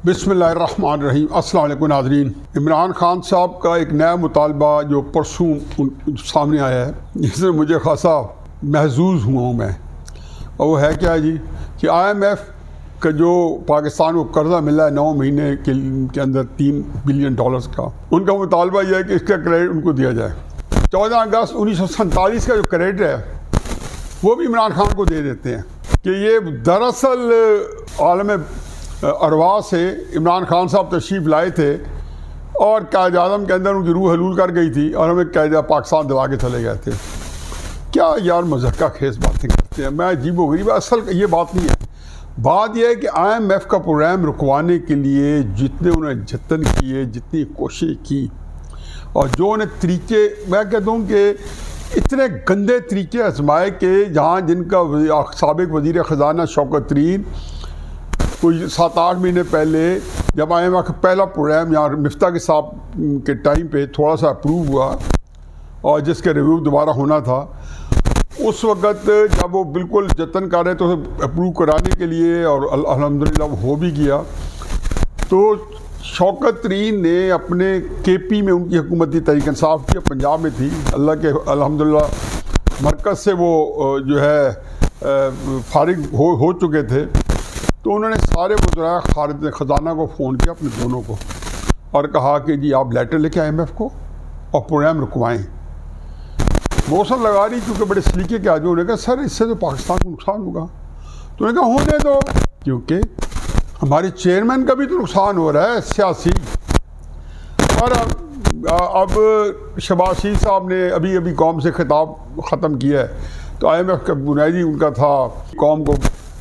بسم اللہ الرحمن الرحیم۔ السلام علیکم ناظرین۔ عمران خان صاحب کا ایک نیا مطالبہ جو پرسوں سامنے آیا ہے جس میں مجھے خاصا محظوظ ہوا ہوں میں، اور وہ ہے کیا جی کہ IMF کا جو پاکستان کو قرضہ ملا ہے 9 مہینے کے اندر $3 بلین کا، ان کا مطالبہ یہ ہے کہ اس کا کریڈٹ ان کو دیا جائے۔ 14 اگست 1947 کا جو کریڈٹ ہے وہ بھی عمران خان کو دے دیتے ہیں کہ یہ دراصل عالم ارواح سے عمران خان صاحب تشریف لائے تھے اور قائد اعظم کے اندر ان کی روح حلول کر گئی تھی اور ہمیں قائد پاکستان دلا کے چلے گئے تھے۔ کیا یار مضحکہ خیز باتیں کرتے ہیں، میں عجیب و غریب۔ اصل یہ بات نہیں ہے، بات یہ ہے کہ IMF کا پروگرام رکوانے کے لیے جتنے انہوں نے جتن کیے، جتنی کوشش کی، اور جو انہیں طریقے، میں کہتا ہوں کہ اتنے گندے طریقے آزمائے کہ جہاں جن کا سابق وزیر خزانہ شوکت ترین کوئی 7-8 مہینے پہلے جب IMF کا پہلا پروگرام یہاں مفتاح کے صاحب کے ٹائم پہ تھوڑا سا اپروو ہوا اور جس کے ریویو دوبارہ ہونا تھا، اس وقت جب وہ بالکل جتن کر رہے تو اپروو کرانے کے لیے، اور الحمدللہ وہ ہو بھی گیا، تو شوکت ترین نے اپنے KP میں ان کی حکومتی تحریک انصاف کی، پنجاب میں تھی، اللہ کے الحمدللہ مرکز سے وہ جو ہے فارغ ہو چکے تھے، تو انہوں نے سارے وزراء خارجہ خزانہ کو فون کیا اپنے دونوں کو اور کہا کہ جی آپ لیٹر لے کے IMF کو اور پروگرام رکوائیں۔ موسم لگا رہی کیونکہ بڑے سلیقے کے آدمی، انہوں نے کہا سر اس سے تو پاکستان کو نقصان ہوگا، تو انہوں نے کہا ہونے دو، کیونکہ ہمارے چیئرمین کا بھی تو نقصان ہو رہا ہے سیاسی۔ اور اب شہباز شریف صاحب نے ابھی قوم سے خطاب ختم کیا ہے، تو IMF کا بنیادی ان کا تھا قوم کو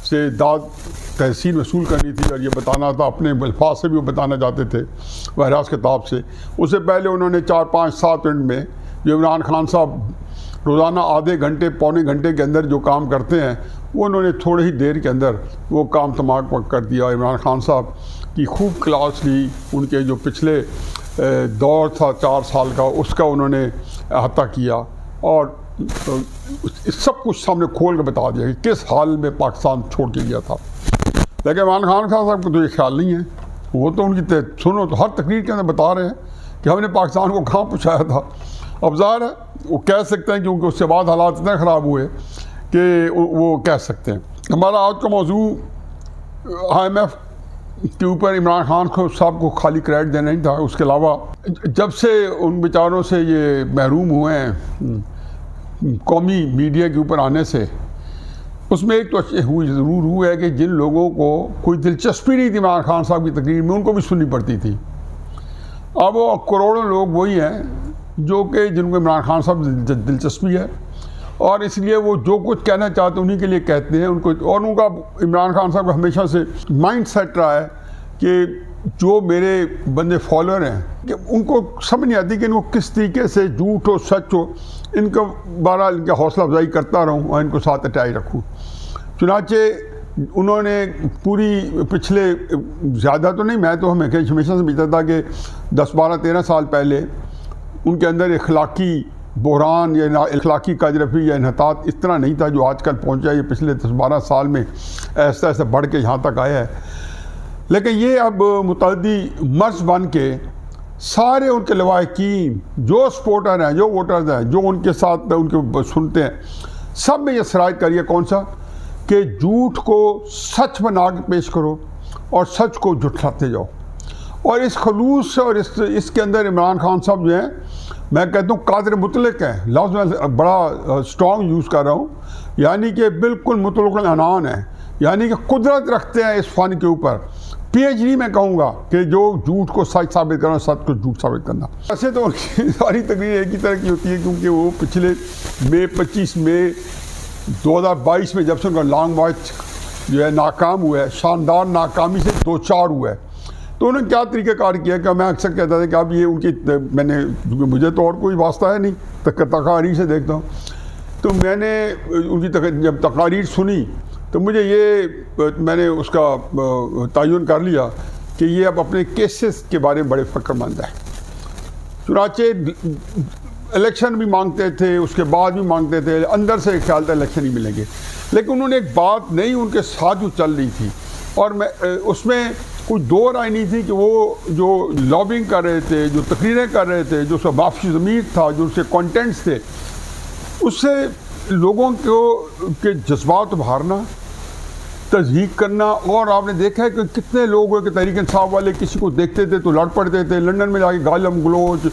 سے داد تحصیل وصول کرنی تھی، اور یہ بتانا تھا، اپنے الفاظ سے بھی وہ بتانا چاہتے تھے بہراز خطاب سے۔ اس سے پہلے انہوں نے 4-5-7 منٹ میں جو عمران خان صاحب روزانہ آدھے گھنٹے پونے گھنٹے کے اندر جو کام کرتے ہیں، وہ انہوں نے تھوڑے ہی دیر کے اندر وہ کام تمام کر دیا۔ عمران خان صاحب کی خوب کلاس لی، ان کے جو پچھلے دور تھا 4 سال کا، اس کا انہوں نے احاطہ کیا اور سب کچھ سامنے کھول کے بتا دیا کہ کس حال میں پاکستان چھوڑ کے گیا تھا۔ لیکن عمران خان صاحب کو تو یہ خیال نہیں ہے، وہ تو ان کی سنو تو ہر تقریر کے اندر بتا رہے ہیں کہ ہم نے پاکستان کو کہاں پہنچایا تھا۔ اب ظاہر ہے وہ کہہ سکتے ہیں کیونکہ اس کے بعد حالات اتنے خراب ہوئے کہ وہ کہہ سکتے ہیں۔ ہمارا آج کا موضوع IMF کے اوپر عمران خان صاحب کو خالی کریڈٹ دینا نہیں تھا، اس کے علاوہ جب سے ان بیچاروں سے یہ محروم ہوئے ہیں قومی میڈیا کے اوپر آنے سے، اس میں ایک تو ضرور ہوا ہے کہ جن لوگوں کو کوئی دلچسپی نہیں تھی عمران خان صاحب کی تقریر میں، ان کو بھی سننی پڑتی تھی۔ اب وہ کروڑوں لوگ وہی ہیں جو کہ جن کو عمران خان صاحب دلچسپی ہے، اور اس لیے وہ جو کچھ کہنا چاہتے ہیں انہی کے لیے کہتے ہیں ان کو، اور ان کا عمران خان صاحب کا ہمیشہ سے مائنڈ سیٹ رہا ہے کہ جو میرے بندے فالوور ہیں کہ ان کو سمجھ نہیں آتی کہ ان کو کس طریقے سے جھوٹ ہو سچ ہو، ان کو بہرحال ان کا حوصلہ افزائی کرتا رہوں اور ان کو ساتھ اٹائی رکھوں۔ چنانچہ انہوں نے پوری پچھلے زیادہ تو نہیں، میں تو ہمیشہ سے سمجھتا تھا کہ 10-12-13 سال پہلے ان کے اندر اخلاقی بحران یا اخلاقی کجرفی یا انحطاط اس طرح نہیں تھا جو آج کل پہنچا، یہ پچھلے 10-12 سال میں ایسا ایسا بڑھ کے یہاں تک آیا ہے۔ لیکن یہ اب متعدی مرض بن کے سارے ان کے لواحقین جو سپورٹر ہیں، جو ووٹرز ہیں، جو ان کے ساتھ ان کے سنتے ہیں، سب میں یہ شرائط کریے کون سا کہ جھوٹ کو سچ بنا کے پیش کرو اور سچ کو جھٹلاتے جاؤ۔ اور اس خلوص سے اور اس کے اندر عمران خان صاحب جو ہیں، میں کہتا ہوں قادر مطلق ہیں، لفظ میں بڑا سٹرانگ یوز کر رہا ہوں، یعنی کہ بالکل مطلق العنان ہے، یعنی کہ قدرت رکھتے ہیں اس فن کے اوپر۔ PhD میں کہوں گا کہ جو جھوٹ کو سچ ثابت کرنا، سچ کو جھوٹ ثابت کرنا۔ ایسے تو ان کی ساری تقریر ایک ہی طرح کی ہوتی ہے، کیونکہ وہ پچھلے 25 مئی 2022 میں جب سے ان کا لانگ مارچ جو ہے ناکام ہوا ہے، شاندار ناکامی سے 2-4 ہوا ہے، تو انہوں نے کیا طریقہ کار کیا کہ میں اکثر کہتا تھا کہ اب یہ ان کی، میں نے مجھے تو اور کوئی واسطہ ہے نہیں، تقاریر سے دیکھتا ہوں، تو میں نے ان کی جب تقاریر سنی تو مجھے یہ میں نے اس کا تعین کر لیا کہ یہ اب اپنے کیسز کے بارے میں بڑے فکر مند ہے۔ چنانچہ الیکشن بھی مانگتے تھے، اس کے بعد بھی مانگتے تھے، اندر سے خیال تھا الیکشن ہی ملیں گے، لیکن انہوں نے ایک بات نہیں ان کے ساتھ جو چل رہی تھی، اور میں اس میں کوئی دو رائے نہیں تھی کہ وہ جو لابنگ کر رہے تھے، جو تقریریں کر رہے تھے، جو اس کا معافی ضمیر تھا، جو اس کے کانٹینٹس تھے، اس سے لوگوں کے جذبات ابھارنا، تضحیق کرنا. اور آپ نے دیکھا ہے کہ کتنے لوگ ہوئے کہ تحریک انصاف والے کسی کو دیکھتے تھے تو لڑ پڑتے تھے. لنڈن میں جا کے گالم گلوچ،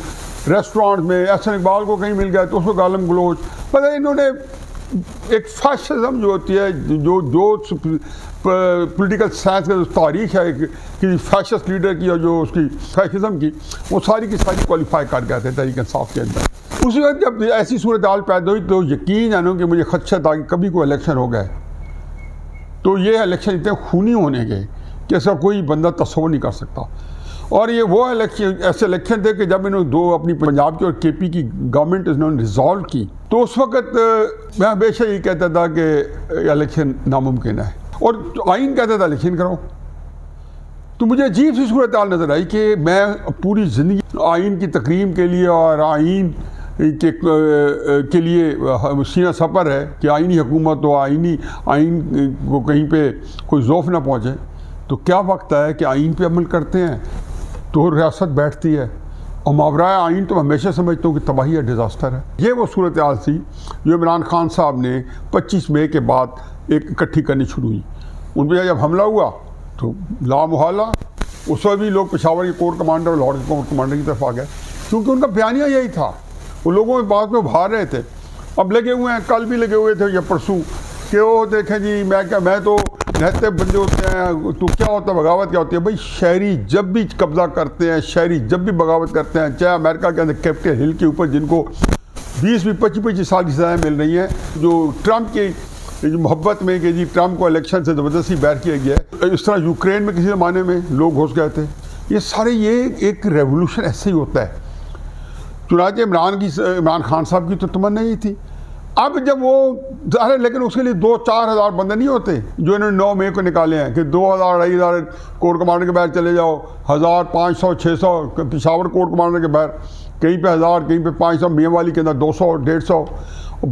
ریسٹورانٹ میں احسن اقبال کو کہیں مل گیا تو اس کو گالم گلوچ. پتہ انہوں نے ایک فیشزم جو ہوتی ہے، جو پولیٹیکل سائنس کا جو تاریخ ہے کسی فیشسٹ لیڈر کی اور جو اس کی فیشزم کی، وہ ساری کی ساری کوالیفائی کر گئے تھے تحریک انصاف کے اندر. اسی وقت جب ایسی صورتحال پیدا ہوئی تو یقین جانو کہ مجھے خدشہ تھا کہ کبھی کوئی الیکشن ہو گئے تو یہ الیکشن اتنے خونی ہونے گئے کہ ایسا کوئی بندہ تصور نہیں کر سکتا. اور یہ وہ ایسے الیکشن تھے کہ جب انہوں نے دو اپنی پنجاب کی اور کے پی کی گورنمنٹ انہوں نے ریزالو کی تو اس وقت میں ہمیشہ یہ کہتا تھا کہ الیکشن ناممکن ہے، اور آئین کہتا تھا الیکشن کرو. تو مجھے عجیب سی صورتحال نظر آئی کہ میں پوری زندگی آئین کی تقریم کے لیے اور آئین کے لیے سینہ سپر ہے کہ آئینی حکومت ہو، آئین کو کہیں پہ کوئی ذوف نہ پہنچے. تو کیا وقت ہے کہ آئین پہ عمل کرتے ہیں تو ریاست بیٹھتی ہے، اور ماورائے آئین تو ہمیشہ سمجھتا ہوں کہ تباہی ہے، ڈیزاسٹر ہے. یہ وہ صورتحال تھی جو عمران خان صاحب نے 25 مئی کے بعد ایک اکٹھی کرنی شروع ہوئی. ان پہ جب حملہ ہوا تو لا محالہ اس وقت بھی لوگ پشاور کے کور کمانڈر اور لاہور کے کور کمانڈر کی طرف آ گئے، کیونکہ ان کا بیانیہ یہی تھا. وہ لوگوں کے بات میں ابھار رہے تھے. اب لگے ہوئے ہیں، کل بھی لگے ہوئے تھے یا پرسوں، کہ وہ دیکھیں جی میں تو رہتے بندے ہوتے ہیں تو کیا ہوتا ہے، بغاوت کیا ہوتی ہے. بھائی شہری جب بھی قبضہ کرتے ہیں، شہری جب بھی بغاوت کرتے ہیں، چاہے امریکہ کے اندر کیپٹل ہل کے اوپر جن کو 20-25 سال کی سزائیں مل رہی ہیں، جو ٹرمپ کی محبت میں کہ جی ٹرمپ کو الیکشن سے زبردستی باہر کیا گیا ہے، اس طرح یوکرین میں کسی زمانے میں لوگ گھس گئے تھے. یہ سارے یہ ایک ریولوشن ایسے ہی ہوتا ہے. چنانچہ عمران خان صاحب کی تو تمنا یہی تھی. اب جب وہ ظاہر، لیکن اس کے لیے 2-4 ہزار بندے نہیں ہوتے جو انہوں نے 9 مئی کو نکالے ہیں کہ 2,000-2,500 کور کمانڈر کے باہر چلے جاؤ، 1,000 500 600 پشاور کور کمانڈر کے باہر، کہیں پہ 1000 کہیں پہ 500، میاں والی کے اندر 200 150.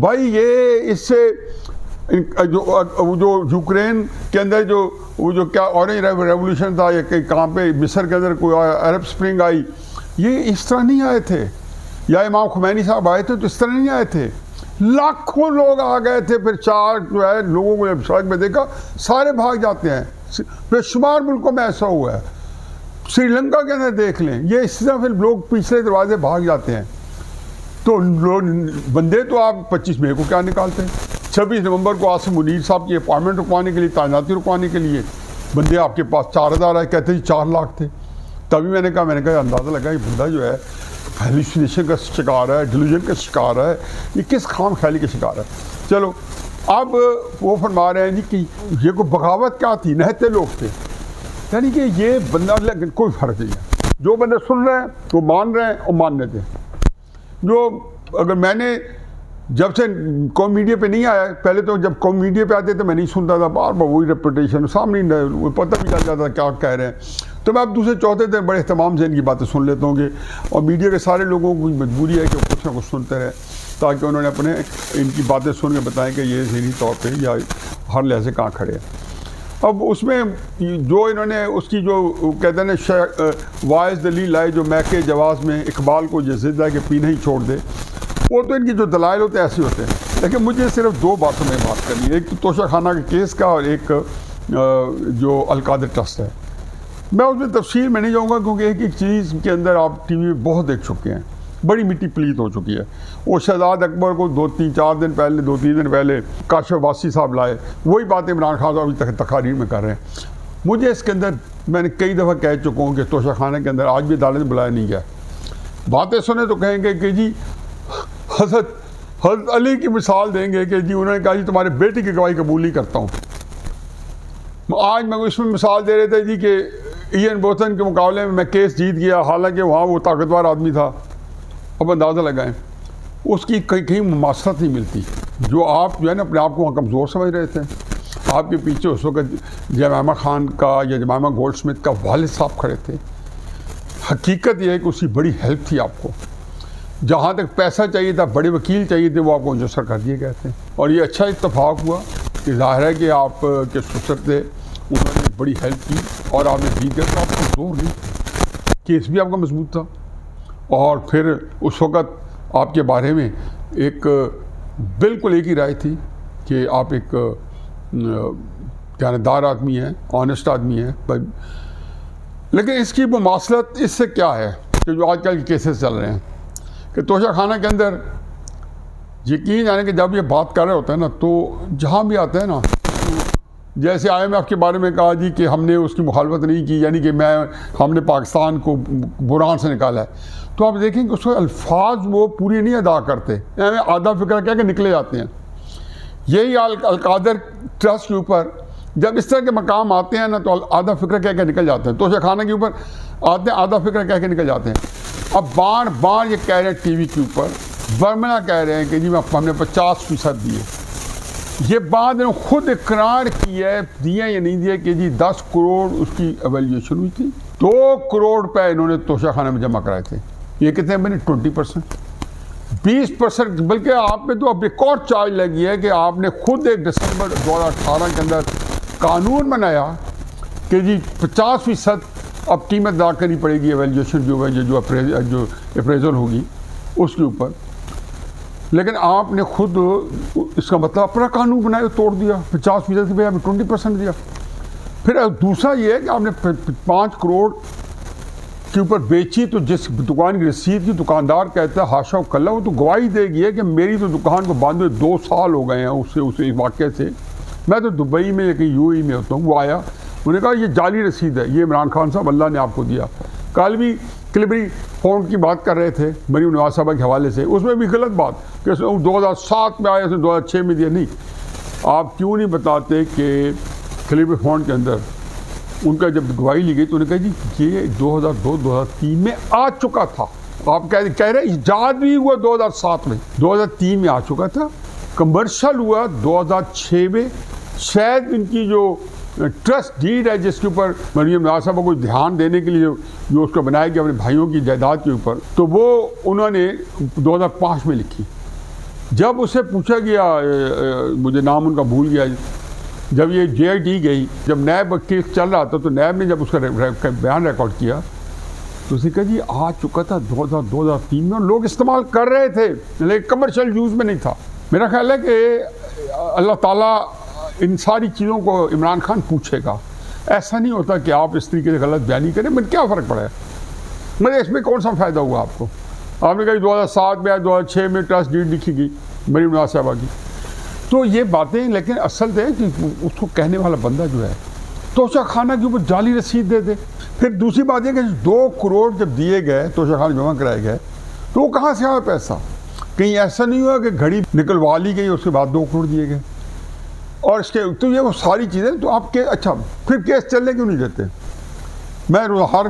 بھائی یہ اس سے جو یوکرین کے اندر جو کیا اورنج ریولوشن تھا، یا کہاں پہ مصر کے اندر کوئی عرب سپرنگ آئی، یہ اس طرح نہیں آئے تھے. یا امام خمینی صاحب آئے تھے تو اس طرح نہیں آئے تھے. لاکھوں لوگ آ گئے تھے. پھر چار جو ہے لوگوں کو جب سڑک میں دیکھا سارے بھاگ جاتے ہیں. بے شمار ملکوں میں ایسا ہوا ہے. سری لنکا کے اندر دیکھ لیں، یہ اس طرح پھر لوگ پچھلے دروازے بھاگ جاتے ہیں. تو بندے تو آپ 25 مئی کو کیا نکالتے ہیں؟ 26 نومبر کو آصف منیر صاحب کی اپائنٹمنٹ رکوانے کے لیے، تعیناتی رکوانے کے لیے بندے آپ کے پاس 4000 آئے، کہتے ہیں 4 لاکھ تھے. تبھی میں نے کہا اندازہ لگا یہ بندہ جو ہے ہیلوسینیشن کا شکار ہے، ڈیلوژن کا شکار ہے، یہ کس خام خیالی کا شکار ہے. چلو اب وہ فرما رہے ہیں جی کہ یہ کوئی بغاوت کیا تھی، نہتے لوگ تھے. یعنی کہ یہ بندہ، لیکن کوئی فرق نہیں ہے. جو بندے سن رہے ہیں وہ مان رہے ہیں اور ماننے تھے. جو اگر میں نے جب سے قوم میڈیا پہ نہیں آیا، پہلے تو جب قوم میڈیا پہ آتے تو میں نہیں سنتا تھا، بار بار وہی ریپوٹیشن سامنے پتہ بھی چل جاتا تھا کیا کہہ رہے ہیں. تو میں اب دوسرے چوتھے دن بڑے اہتمام سے ان کی باتیں سن لیتا ہوں گے. اور میڈیا کے سارے لوگوں کی مجبوری ہے کہ وہ کچھ نہ کچھ سنتے رہے، تاکہ انہوں نے اپنے ان کی باتیں سن کے بتائیں کہ یہ ذہنی طور پہ یا ہر لحاظ سے کہاں کھڑے ہیں. اب اس میں جو انہوں نے اس کی جو کہتے ہیں وائز دلیل لائی، جو میکے جواز میں اقبال کو یہ ضد ہے کہ پینا ہی چھوڑ دے، وہ تو ان کی جو دلائل ہوتے ہیں ایسے ہوتے ہیں. لیکن مجھے صرف 2 باتوں میں بات کرنی ہے، ایک تو توشہ خانہ کے کیس کا، اور ایک جو القادر ٹرسٹ ہے. میں اس میں تفصیل میں نہیں جاؤں گا، کیونکہ ایک چیز کے اندر آپ ٹی وی میں بہت دیکھ چکے ہیں، بڑی مٹی پلیت ہو چکی ہے. وہ شہزاد اکبر کو 2-3 دن پہلے کاشف عباسی صاحب لائے، وہی باتیں عمران خان صاحب ابھی تک تقاریر میں کر رہے ہیں. مجھے اس کے اندر میں نے کئی دفعہ کہہ چکا ہوں کہ توشہ خانہ کے اندر آج بھی عدالت بلایا نہیں گیا. باتیں سنیں تو کہیں گے کہ جی حضرت علی کی مثال دیں گے کہ جی انہوں نے کہا جی تمہارے بیٹی کی گواہی قبول نہیں کرتا ہوں. آج میں اس میں مثال دے رہے تھے جی کہ ایئن بوتھن کے مقابلے میں کیس جیت گیا، حالانکہ وہاں وہ طاقتور آدمی تھا. اب اندازہ لگائیں، اس کی کہیں مماثلت نہیں ملتی. جو آپ جو ہے نا اپنے آپ کو وہاں کمزور سمجھ رہے تھے، آپ کے پیچھے اس وقت جمائمہ خان کا یا جمائمہ گولڈ سمتھ کا والد صاحب کھڑے تھے. حقیقت یہ ہے کہ اس کی بڑی ہیلپ تھی آپ کو. جہاں تک پیسہ چاہیے تھا، بڑے وکیل چاہیے تھے، وہ آپ کو منجسر کر دیے گئے تھے. اور یہ اچھا اتفاق ہوا کہ ظاہر ہے کہ آپ کے سسر تھے، انہوں نے بڑی ہیلپ کی اور آپ نے جیت گئے، تو آپ کو زور نہیں، کیس بھی آپ کا مضبوط تھا، اور پھر اس وقت آپ کے بارے میں ایک بالکل ایک ہی رائے تھی کہ آپ ایک دیانتدار آدمی ہیں، آنیسٹ آدمی ہیں. لیکن اس کی مماثلت اس سے کیا ہے کہ جو آج کل کے کیسز چل رہے ہیں کہ توشہ خانہ کے اندر یقین یعنی کہ جب یہ بات کر رہے ہوتے ہیں نا، تو جہاں بھی آتے ہیں نا، جیسے IMF کے بارے میں کہا جی کہ ہم نے اس کی مخالفت نہیں کی، یعنی کہ ہم نے پاکستان کو بحران سے نکالا ہے، تو آپ دیکھیں کہ اس کے الفاظ وہ پوری نہیں ادا کرتے، یعنی آدھا فکرہ کہہ کے نکلے جاتے ہیں. یہی القادر ٹرسٹ کے اوپر جب اس طرح کے مقام آتے ہیں نا، تو آدھا فکرہ کہہ کے نکل جاتے ہیں. توشہ خانہ کے اوپر آتے ہیں، آدھا فکرہ کہہ کے نکل جاتے ہیں. اب بار بار یہ کہہ رہے ہیں ٹی وی کے اوپر، برمنا کہہ رہے ہیں کہ جی ہم نے 50% دیے. یہ بات انہوں نے خود اقرار کیا ہے، دیا یا نہیں دیا، کہ جی 10 کروڑ اس کی ایویلیویشن ہوئی تھی، 2 کروڑ روپے انہوں نے توشہ خانہ میں جمع کرائے تھے. یہ کتنے بنے؟ 20%، 20%. بلکہ آپ پہ تو اب ایک اور چارج لگی ہے کہ آپ نے خود ایک دسمبر 2018 کے اندر قانون بنایا کہ جی 50% اب قیمت ادا کرنی پڑے گی، ایویلیویشن جو ہے جو اپریزل ہوگی اس کے اوپر. لیکن آپ نے خود اس کا مطلب اپنا قانون بنایا، توڑ دیا، 50% کی بجائے آپ نے 20% دیا. پھر دوسرا یہ ہے کہ آپ نے 5 کروڑ کے اوپر بیچی، تو جس دکان کی رسید کی دکاندار کہتا ہے ہاشا و کلّا، وہ تو گواہی دے گی ہے کہ میری تو دکان کو باندھے 2 سال ہو گئے ہیں اسے واقعے سے، میں تو دبئی میں یا کہیں UAE میں ہوتا ہوں. وہ آیا، انہوں نے کہا یہ جعلی رسید ہے، یہ عمران خان صاحب اللہ نے آپ کو دیا. کل بھی کلبری فونٹ کی بات کر رہے تھے مریم نواز صاحبہ کے حوالے سے، اس میں بھی غلط بات کہ 2007 میں آیا، 2006 میں دیا. نہیں، آپ کیوں نہیں بتاتے کہ کلبری فونٹ کے اندر ان کا جب گواہی لی گئی تو انہوں نے کہا جی یہ 2002-2003 میں آ چکا تھا. آپ کہہ رہے ہیں ایجاد بھی ہوا 2007 میں، 2003 میں آ چکا تھا، کمرشل ہوا 2006 میں. شاید ان کی جو ٹرسٹ ڈیڈ ہے جس کے اوپر مریم نواز صاحبہ کو دھیان دینے کے لیے جو اس کو بنایا گیا اپنے بھائیوں کی جائیداد کے اوپر، تو وہ انہوں نے 2005 میں لکھی. جب اسے پوچھا گیا، مجھے نام ان کا بھول گیا، جب یہ JIT گئی، جب نیب کیس چل رہا تھا تو نیب نے جب اس کا بیان ریکارڈ کیا تو اسے کہا جی آ چکا تھا 2002-2003 میں، لوگ استعمال کر رہے تھے لیکن کمرشل یوز میں نہیں تھا. میرا خیال ہے کہ اللہ تعالیٰ ان ساری چیزوں کو عمران خان پوچھے گا. ایسا نہیں ہوتا کہ آپ اس طریقے سے غلط بیانی کریں، مجھے کیا فرق پڑا ہے، مجھے اس میں کون سا فائدہ ہوا آپ کو. آپ نے کہا 2007 میں 2006 میں ٹرسٹ ڈیڈ لکھی گئی مریم نواز صاحبہ کی. تو یہ باتیں، لیکن اصل ہے کہ اس کو کہنے والا بندہ جو ہے توشہ خانہ کے اوپر جعلی رسید دے دے. پھر دوسری بات یہ کہ 2 کروڑ جب دیے گئے توشہ خانہ جمع کرائے گئے تو وہ کہاں سے آیا پیسہ؟ کہیں ایسا نہیں ہوا کہ گھڑی نکلوا لی گئی اس کے بعد 2 کروڑ دیے گئے. اور اس کے تو یہ وہ ساری چیزیں تو آپ کے اچھا پھر کیس چلنے کیوں نہیں دیتے؟ میں ہر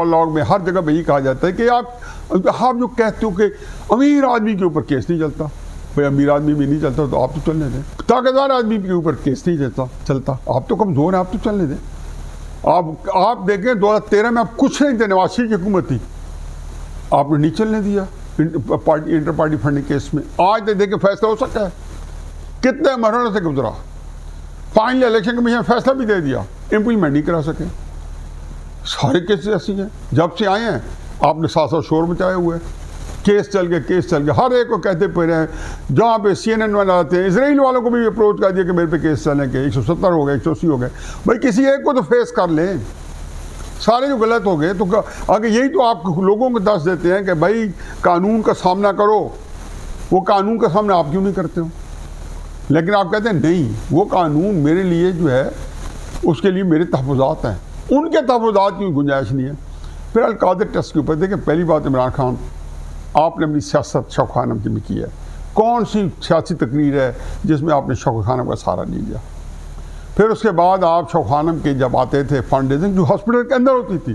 لاگ میں ہر جگہ پہ یہی کہا جاتا ہے کہ آپ جو کہتے ہو کہ امیر آدمی کے اوپر کیس نہیں چلتا، بھائی امیر آدمی بھی نہیں چلتا تو آپ تو چلنے دیں. طاقتور آدمی کے اوپر کیس نہیں چلتا، آپ تو کمزور ہیں، آپ تو چلنے دیں. آپ دیکھیں 2013 میں آپ کچھ نہیں تھے، نواز شریف کی حکومت تھی، آپ نے نہیں چلنے دیا انٹر پارٹی فنڈنگ کیس میں. آج دیکھیں فیصلہ ہو سکتا ہے، کتنے مرحلوں سے گزرا، فائنل الیکشن کمیشن فیصلہ بھی دے دیا، امپلیمنٹ نہیں کرا سکے. سارے کیسز ایسی ہیں، جب سے آئے ہیں آپ نے ساتھ شور مچائے ہوئے، کیس چل گئے، ہر ایک کو کہتے پڑے ہیں. جہاں پہ CNN والے آتے ہیں، اسرائیل والوں کو بھی اپروچ کر دیا کہ میرے پہ کیس چلیں کہ 170 ہو گئے، 180 ہو گئے. بھائی کسی ایک کو تو فیس کر لیں، سارے جو غلط ہو گئے تو آگے یہی تو آپ لوگوں کو دس دیتے ہیں کہ بھائی قانون کا سامنا کرو. وہ قانون کا سامنا آپ کیوں نہیں کرتے ہو؟ لیکن آپ کہتے ہیں نہیں، وہ قانون میرے لیے جو ہے اس کے لیے میرے تحفظات ہیں، ان کے تحفظات کی گنجائش نہیں ہے. پھر القادر ٹیسٹ کے اوپر دیکھیں، پہلی بات عمران خان آپ نے اپنی سیاست شوق خانم کی میں کی ہے. کون سی سیاسی تقریر ہے جس میں آپ نے شوق خانم کا سہارا نہیں لیا؟ پھر اس کے بعد آپ شوق خانم کے جب آتے تھے فنڈ ریزنگ جو ہاسپٹل کے اندر ہوتی تھی،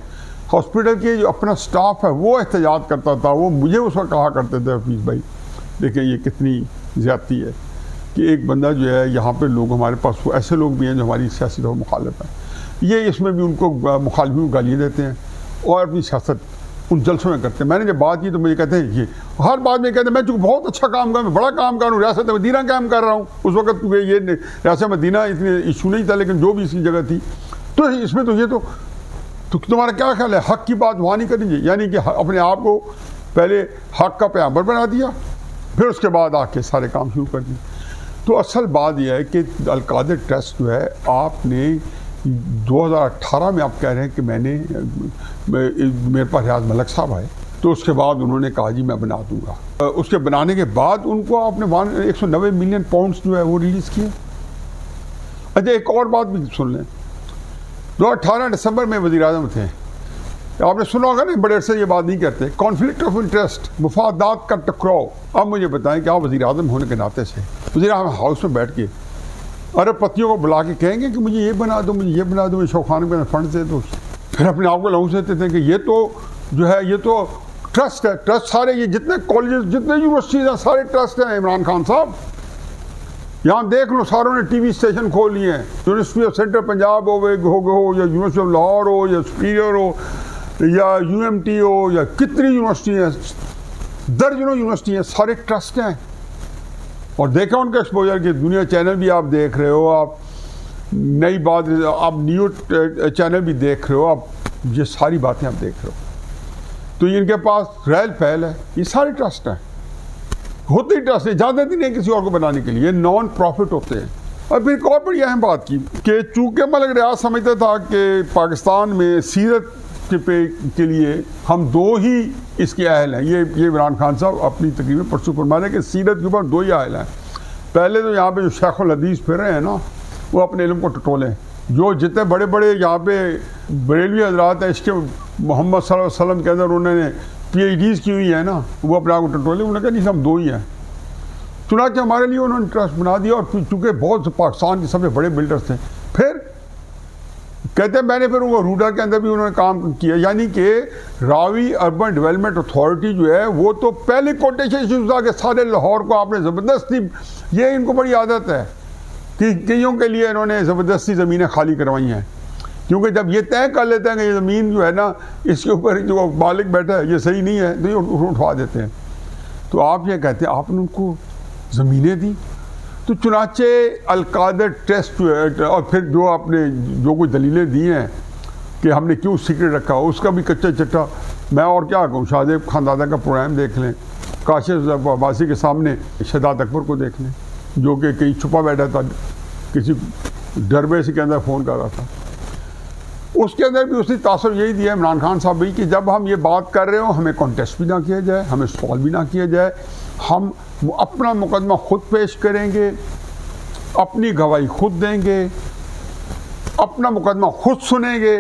ہاسپٹل کے جو اپنا سٹاف ہے وہ احتجاج کرتا تھا، وہ مجھے اس وقت کہا کرتے تھے حفیظ بھائی دیکھیں یہ کتنی زیادتی ہے کہ ایک بندہ جو ہے یہاں پہ لوگ ہمارے پاس ایسے لوگ بھی ہیں جو ہماری سیاسی طور مخالف ہیں، یہ اس میں بھی ان کو مخالفین کو گالیاں دیتے ہیں اور اپنی سیاست ان جلسوں میں کرتے ہیں. میں نے جب بات کی تو مجھے کہتے ہیں یہ ہر بات میں کہتے ہیں میں چونکہ بہت اچھا کام کر رہا ہوں، بڑا کام کر رہا ہوں، ریاست مدینہ قائم کر رہا ہوں. اس وقت یہ ریاست مدینہ اتنے ایشو نہیں تھا، لیکن جو بھی اس کی جگہ تھی تو اس میں تو یہ تو تمہارا کیا خیال ہے حق کی بات وہاں نہیں کرنی چاہیے؟ یعنی کہ اپنے آپ کو پہلے حق کا پیغمبر بنا دیا، پھر اس کے بعد آ کے سارے کام شروع کر دیے۔ تو اصل بات یہ ہے کہ القادر ٹرسٹ جو ہے آپ نے 2018 میں آپ کہہ رہے ہیں کہ میرے پاس ریاض ملک صاحب آئے، تو اس کے بعد انہوں نے کہا جی میں بنا دوں گا۔ اس کے بنانے کے بعد ان کو آپ نے 190 ملین پاؤنڈز جو ہے وہ ریلیز کیے۔ اچھا ایک اور بات بھی سن لیں، 2018 دسمبر میں وزیر اعظم تھے، آپ نے سنا ہوگا نا، بڑے عرصے یہ بات نہیں کرتے، کانفلکٹ آف انٹرسٹ، مفادات کا ٹکراؤ۔ اب مجھے بتائیں کہ آپ وزیر اعظم ہونے کے ناطے سے وزیر اعظم ہاؤس میں بیٹھ کے ارب پتیوں کو بلا کے کہیں گے کہ مجھے یہ بنا دو، مجھے یہ بنا دو، مجھے شوقان کے فنڈ دے دو، پھر اپنے آپ کو لاؤنس دیتے تھے کہ یہ تو جو ہے یہ تو ٹرسٹ ہے، ٹرسٹ سارے یہ جتنے کالجز جتنے یونیورسٹیز ہیں سارے ٹرسٹ ہیں عمران خان صاحب۔ یہاں دیکھ لو ساروں نے ٹی وی اسٹیشن کھول لیے ہیں، یونیورسٹی آف سینٹرل پنجاب ہو یا یونیورسٹی آف لاہور ہو یا سپیریئر ہو یا UMT ہو یا کتنی یونیورسٹی ہیں، درجنوں یونیورسٹی ہیں، سارے ٹرسٹ ہیں۔ اور دیکھا ان کا ایکسپوجر کہ دنیا چینل بھی آپ دیکھ رہے ہو، آپ نئی بات آپ نیو چینل بھی دیکھ رہے ہو، آپ یہ ساری باتیں آپ دیکھ رہے ہو، تو ان کے پاس ریل پھیل ہے، یہ سارے ٹرسٹ ہیں، ہوتے ہی ٹرسٹ ہے، اجازت ہی نہیں کسی اور کو بنانے کے لیے، نان پروفٹ ہوتے ہیں۔ اور پھر ایک اور بڑی اہم بات کی کہ چونکہ ملک ریاض سمجھتا تھا کہ پاکستان میں سیرت کے لیے ہم دو ہی اس کے اہل ہیں، یہ عمران خان صاحب اپنی تقریر میں پرسوں فرمانے کہ سیرت کے اوپر دو ہی اہل ہیں۔ پہلے تو یہاں پہ جو شیخ الحدیث پھر رہے ہیں نا، وہ اپنے علم کو ٹٹولیں، جو جتنے بڑے بڑے یہاں پہ بریلوی حضرات ہیں، اس کے محمد صلی اللہ علیہ وسلم کے اندر انہوں نے PhDs کی ہوئی ہیں نا، وہ اپنے آپ کو ٹٹولے، انہوں نے کہا نہیں ہم دو ہی ہیں۔ چنانچہ ہمارے لیے انہوں نے ٹرسٹ بنا دیا، اور چونکہ بہت پاکستان کے سب سے بڑے بلڈرز تھے، پھر کہتے ہیں میں نے پھر وہ روڈا کے اندر بھی انہوں نے کام کیا، یعنی کہ راوی اربن ڈیولپمنٹ اتھارٹی جو ہے وہ تو پہلے کوٹیشن ایشوز تھا کہ سارے لاہور کو آپ نے زبردستی، یہ ان کو بڑی عادت ہے کہ کئیوں کے لیے انہوں نے زبردستی زمینیں خالی کروائی ہیں، کیونکہ جب یہ طے کر لیتے ہیں کہ یہ زمین جو ہے نا اس کے اوپر جو مالک بیٹھا ہے یہ صحیح نہیں ہے تو یہ اٹھوا دیتے ہیں۔ تو آپ یہ کہتے ہیں آپ نے ان کو زمینیں دی، تو چنانچہ القادر ٹیسٹ جو ہے، اور پھر جو آپ نے جو کوئی دلیلیں دی ہیں کہ ہم نے کیوں سیکرٹ رکھا، اس کا بھی کچا چٹا میں اور کیا کہوں، شاہزیب خاندادہ کا پروگرام دیکھ لیں، کاشف عباسی کے سامنے شہزاد اکبر کو دیکھ لیں جو کہ کہیں چھپا بیٹھا تھا، کسی ڈربے سے کے اندر فون کر رہا تھا، اس کے اندر بھی اسی تاثر یہی دیا عمران خان صاحب بھی کہ جب ہم یہ بات کر رہے ہوں ہمیں کانٹیسٹ بھی نہ کیا جائے، ہمیں سوال بھی نہ کیا جائے، ہم اپنا مقدمہ خود پیش کریں گے، اپنی گواہی خود دیں گے، اپنا مقدمہ خود سنیں گے،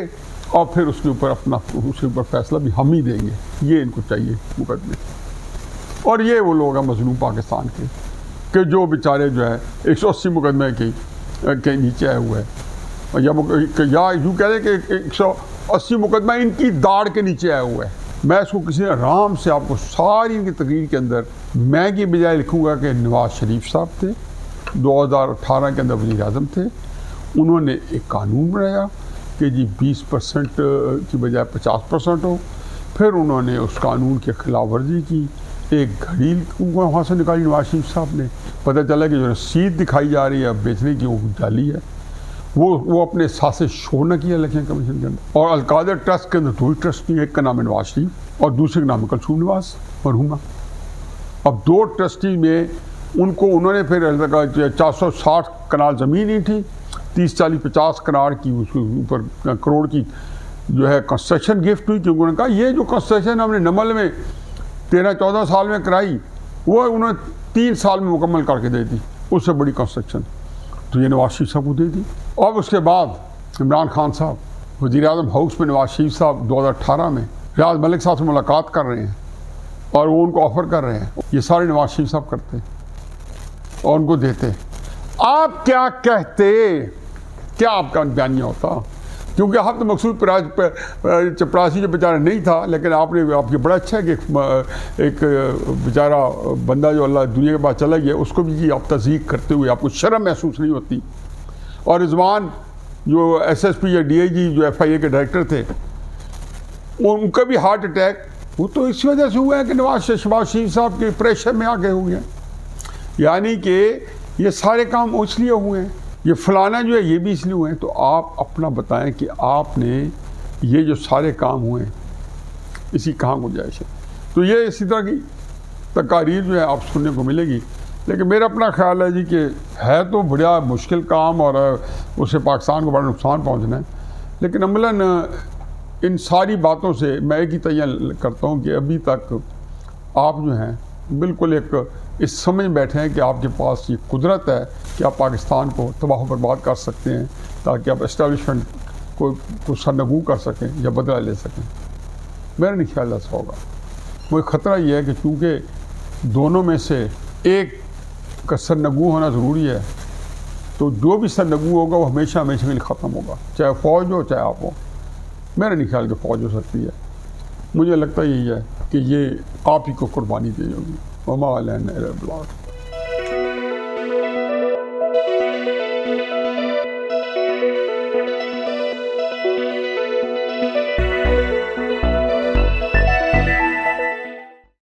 اور پھر اس کے اوپر اس کے اوپر فیصلہ بھی ہم ہی دیں گے۔ یہ ان کو چاہیے مقدمے، اور یہ وہ لوگ ہیں مظلوم پاکستان کے کہ جو بیچارے جو ہے 180 مقدمے کے نیچے آئے ہوئے ہیں، یا یوں کہہ رہے کہ 180 مقدمہ ان کی داڑھ کے نیچے آئے ہوئے ہیں۔ میں اس کو کسی آرام سے آپ کو ساری ان کی تقریر کے اندر میں کی بجائے لکھوں گا کہ نواز شریف صاحب تھے، 2018 کے اندر وزیر اعظم تھے، انہوں نے ایک قانون بنایا کہ جی 20% کی بجائے 50% ہو، پھر انہوں نے اس قانون کی خلاف ورزی کی، ایک گھڑی وہاں سے نکالی نواز شریف صاحب نے، پتہ چلا کہ جو رسید دکھائی جا رہی ہے بیچنے کی وہ جعلی ہے، وہ اپنے ساتھ سے شو نہ کیا الیکشن کمیشن کے اندر۔ اور القادر ٹرسٹ کے اندر دو ہی ٹرسٹی، ایک کا نام ہے نواز شریف اور دوسرے کا نام ہے کلثوم نواز مرحومہ۔ اب دو ٹرسٹی میں ان کو انہوں نے پھر 460 کنال زمین ہی تھی، 30-40-50 کنال کی اس کے اوپر کروڑ کی جو ہے کنسٹرکشن گفٹ ہوئی، کیونکہ انہوں نے کہا یہ جو کنسٹرکشن ہم نے نمل میں 13-14 سال میں کرائی وہ انہوں نے 3 سال میں مکمل کر کے دے دی، اس سے بڑی کنسٹرکشن تو یہ نواز شریف صاحب کو دے دی۔ اور اس کے بعد عمران خان صاحب وزیر اعظم ہاؤس میں نواز شریف صاحب 2018 میں ریاض ملک صاحب سے ملاقات کر رہے ہیں اور وہ ان کو آفر کر رہے ہیں، یہ سارے نواز شریف صاحب کرتے اور ان کو دیتے۔ آپ کیا کہتے، کیا آپ کا بیانیہ ہوتا؟ کیونکہ آپ تو مقصود چپراسی جو بیچارہ نہیں تھا، لیکن آپ کے بڑا اچھا ہے کہ ایک بیچارہ بندہ جو اللہ دنیا کے بعد چلا گیا اس کو بھی آپ تصدیق کرتے ہوئے آپ کو شرم محسوس نہیں ہوتی۔ اور رضوان جو SSP یا DIG جو FIA کے ڈائریکٹر تھے، ان کا بھی ہارٹ اٹیک وہ تو اس وجہ سے ہوا ہے کہ نواز شریف صاحب کے پریشر میں آ گئے ہوئے ہیں، یعنی کہ یہ سارے کام اس لیے ہوئے ہیں یہ فلانا جو ہے یہ بھی اس لیے ہوئے ہیں، تو آپ اپنا بتائیں کہ آپ نے یہ جو سارے کام ہوئے ہیں اس کی کہاں گنجائش ہے. تو یہ اسی طرح کی تقاریر جو ہے آپ سننے کو ملے گی. لیکن میرا اپنا خیال ہے جی کہ ہے تو بڑا مشکل کام اور اس سے پاکستان کو بڑا نقصان پہنچنا ہے، لیکن عملاً ان ساری باتوں سے میں ایک ہی تیّن کرتا ہوں کہ ابھی تک آپ جو ہیں بالکل ایک اس سمجھ بیٹھے ہیں کہ آپ کے پاس یہ قدرت ہے کہ آپ پاکستان کو تباہ و برباد کر سکتے ہیں تاکہ آپ اسٹیبلشمنٹ کو سرنگوں کر سکیں یا بدلہ لے سکیں. میرا نہیں خیال ایسا ہوگا. وہ خطرہ یہ ہے کہ چونکہ دونوں میں سے ایک کا سرنگوں ہونا ضروری ہے، تو جو بھی سرنگوں ہوگا وہ ہمیشہ ہمیشہ کے لیے ختم ہوگا، چاہے فوج ہو چاہے آپ ہو. میرا نہیں خیال کہ فوج ہو سکتی ہے. مجھے لگتا یہی ہے کہ یہ آپ ہی کو قربانی دی ہوگی. وما علینا الا البلاغ.